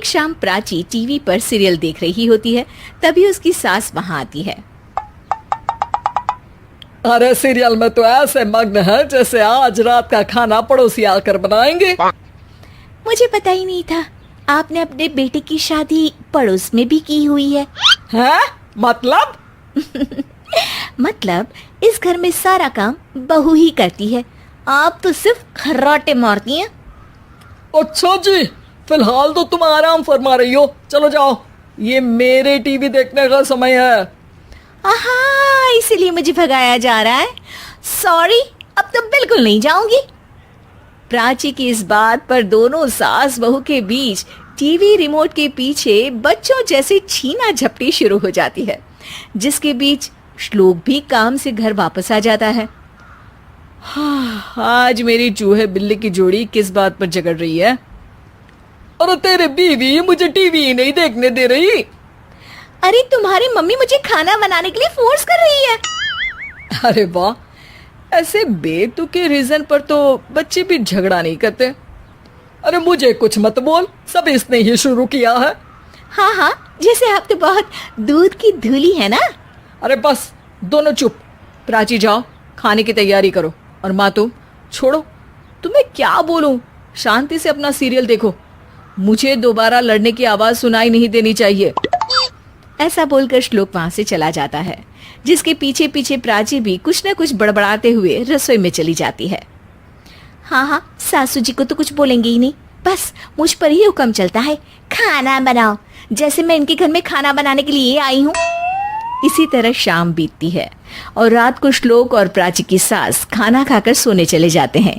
एक शाम प्राची टीवी पर सीरियल देख रही होती है। तभी उसकी सास वहां आती है। अरे सीरियल में तो ऐसे मग्न है जैसे आज रात का खाना पड़ोसी आकर बनाएंगे। मुझे पता ही नहीं था आपने अपने बेटे की शादी पड़ोस में भी की हुई है। हैं? मतलब? मतलब इस घर में सारा काम बहू ही करती है, आप तो सिर्फ खर्राटे मारती हैं। अच्छा जी, फिलहाल तो तुम आराम फरमा रही हो, चलो जाओ, ये मेरे टीवी देखने का समय है। आहा, इसीलिए मुझे भगाया जा रहा है। सॉरी, अब तो बिल्कुल नहीं जाऊंगी। प्राची की इस बात पर दोनों सास बहू के बीच टीवी रिमोट के पीछे बच्चों जैसे छीना झपटी शुरू हो जाती है, जिसके बीच श्लोक भी काम से घर वापस आ जाता है। आज मेरी चूहे बिल्ली की जोड़ी किस बात पर झगड़ रही है? अरे तेरे बीवी मुझे टीवी ही नहीं देखने दे रही। अरे तुम्हारी मम्मी मुझे खाना बनाने के लिए फोर्स कर रही है। अरे वाह, ऐसे बेतुके रीजन पर तो बच्चे भी झगड़ा नहीं करते। अरे मुझे कुछ मत बोल, सब इसने ही शुरू किया है। हाँ हाँ, जैसे आप तो बहुत दूध की धूली है ना। अरे बस, दोनों चुप। प्राची जाओ, खाने की तैयारी करो। और माँ तुम छोड़ो, तुम्हें क्या बोलूं, शांति से अपना सीरियल देखो, मुझे दोबारा लड़ने की आवाज सुनाई नहीं देनी चाहिए। ऐसा बोलकर श्लोक वहां से चला जाता है, जिसके पीछे पीछे प्राची भी कुछ न कुछ बड़बड़ाते हुए रसोई में चली जाती है। हाँ हाँ, सासू जी को तो कुछ बोलेंगे ही नहीं, बस मुझ पर ही हुक्म चलता है, खाना बनाओ, जैसे मैं इनके घर में खाना बनाने के लिए आई हूँ। इसी तरह शाम बीतती है और रात को श्लोक और प्राची की सास खाना खाकर सोने चले जाते हैं,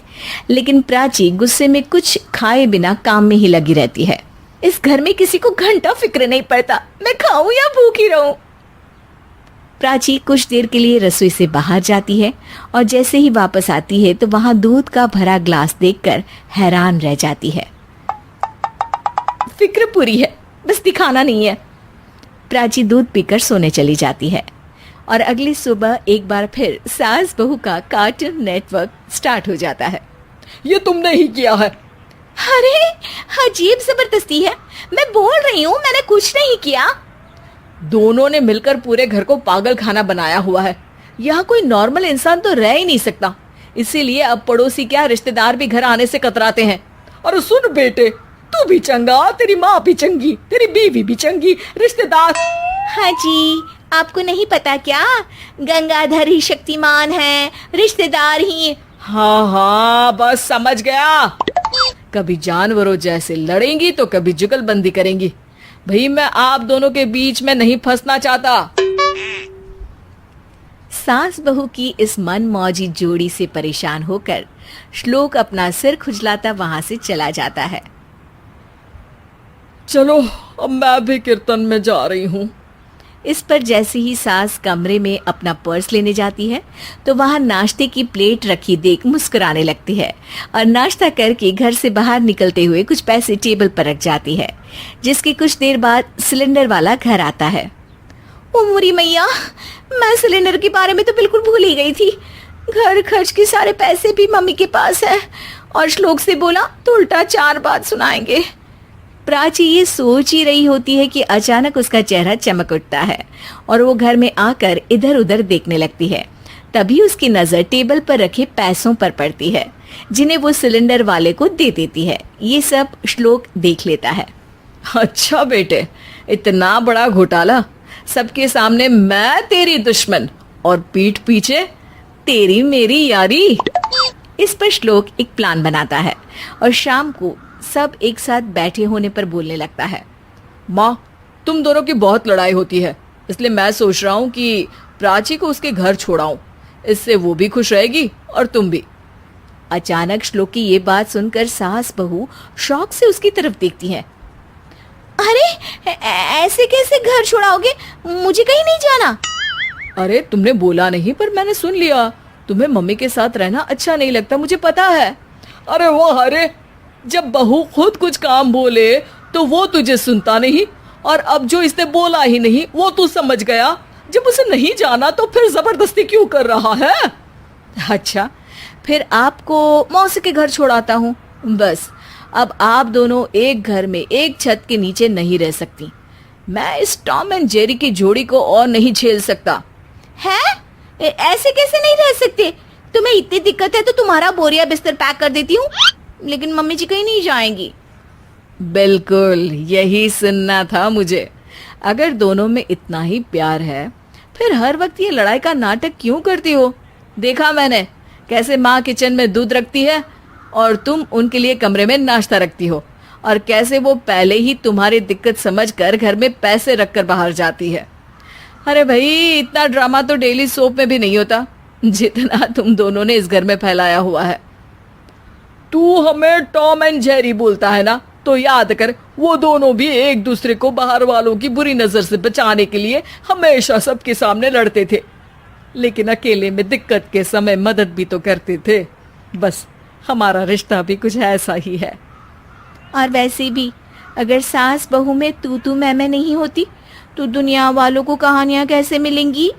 लेकिन प्राची गुस्से में कुछ खाए बिना काम में ही लगी रहती है। इस घर में किसी को घंटा फिक्र नहीं पड़ता, मैं खाऊं या भूखी रहूं। प्राची कुछ देर के लिए रसोई से बाहर जाती है और जैसे ही वापस आती है तो वहां दूध का भरा ग्लास देखकर हैरान रह जाती है। फिक्र पूरी है, बस दिखाना नहीं है। प्राची दूध पीकर सोने चली जाती है और अगली सुबह एक बार फिर सास बहू का कार्टून नेटवर्क स्टार्ट हो जाता है। ये तुमने ही किया है। अरे अजीब जबरदस्ती है, मैं बोल रही हूँ मैंने कुछ नहीं किया। दोनों ने मिलकर पूरे घर को पागल खाना बनाया हुआ है। यहाँ कोई नॉर्मल इंसान तो रह ही नहीं सकता, इसीलिए अब पड़ोसी क्या रिश्तेदार भी घर आने से कतराते हैं। और सुन बेटे, तू भी चंगा, तेरी माँ भी चंगी, तेरी बीवी भी चंगी, रिश्तेदार। हाँ जी, आपको नहीं पता क्या, गंगाधर ही शक्तिमान है, रिश्तेदार ही। हाँ हाँ, बस समझ गया। कभी जानवरों जैसे लड़ेंगी तो कभी जुगलबंदी करेंगी। भाई मैं आप दोनों के बीच में नहीं फंसना चाहता। सास बहू की इस मन मौजी जोड़ी से परेशान होकर श्लोक अपना सिर खुजलाता वहां से चला जाता है। चलो अब मैं भी कीर्तन में जा रही हूँ। इस पर जैसे ही सास कमरे में अपना पर्स लेने जाती है तो वहां नाश्ते की प्लेट रखी देख मुस्कुराने लगती है और नाश्ता करके घर से बाहर निकलते हुए कुछ पैसे टेबल पर रख जाती है, जिसके कुछ देर बाद सिलेंडर वाला घर आता है। ओ मोरी मैया, मैं सिलेंडर के बारे में तो बिल्कुल भूल ही गई थी। घर खर्च के सारे पैसे भी मम्मी के पास है और श्लोक से बोला तो उल्टा 4 बात सुनाएंगे। प्राची ये सोच ही रही होती है कि अचानक उसका चेहरा चमक उठता है और वो घर में आकर इधर उधर देखने लगती है। तभी उसकी नजर टेबल पर रखे पैसों पर पड़ती है, जिन्हें वो सिलेंडर वाले को दे देती है। ये सब श्लोक देख लेता है। अच्छा बेटे, इतना बड़ा घोटाला, सबके सामने मैं तेरी दुश्मन और पीठ पीछे तेरी मेरी यारी। इस पर श्लोक एक प्लान बनाता है और शाम को सब एक साथ बैठे होने पर बोलने लगता है। माँ, तुम दोनों की बहुत लड़ाई होती है, इसलिए मैं सोच रहा हूँ कि प्राची को उसके घर छोड़ाऊं, इससे वो भी खुश रहेगी और तुम भी। अचानक श्लोक की ये बात सुनकर सास बहू शौक से उसकी तरफ देखती हैं। अरे ऐसे कैसे घर छोड़ाओगे, मुझे कहीं नहीं जाना। अरे तुमने बोला नहीं पर मैंने सुन लिया, तुम्हें मम्मी के साथ रहना अच्छा नहीं लगता, मुझे पता है। अरे वो, अरे जब बहू खुद कुछ काम बोले तो वो तुझे सुनता नहीं, और अब जो इसने बोला ही नहीं वो तू समझ गया। जब उसे नहीं जाना तो फिर जबरदस्ती क्यों कर रहा है? अच्छा, फिर आपको मौसी के घर छोड़ाता हूँ, बस अब आप दोनों एक घर में एक छत के नीचे नहीं रह सकती। मैं इस टॉम एंड जेरी की जोड़ी को और नहीं झेल सकता। है? ऐसे कैसे नहीं रह सकते? तुम्हें इतनी दिक्कत है तो तुम्हारा बोरिया बिस्तर पैक कर देती हूँ, लेकिन मम्मी जी कहीं नहीं जाएंगी। बिल्कुल यही सुनना था मुझे। अगर दोनों में इतना ही प्यार है फिर हर वक्त ये लड़ाई का नाटक क्यों करती हो? देखा मैंने कैसे माँ किचन में दूध रखती है और तुम उनके लिए कमरे में नाश्ता रखती हो, और कैसे वो पहले ही तुम्हारी दिक्कत समझकर घर में पैसे रखकर बाहर जाती है। अरे भाई, इतना ड्रामा तो डेली सोप में भी नहीं होता जितना तुम दोनों ने इस घर में फैलाया हुआ है। तू हमें टॉम एंड जेरी बोलता है ना, तो याद कर वो दोनों भी एक दूसरे को बाहर वालों की बुरी नजर से बचाने के लिए हमेशा सबके सामने लड़ते थे, लेकिन अकेले में दिक्कत के समय मदद भी तो करते थे। बस हमारा रिश्ता भी कुछ ऐसा ही है। और वैसे भी अगर सास बहू में तू मैं नहीं होती तो दुनिया वालों को कहानियां कैसे मिलेंगी?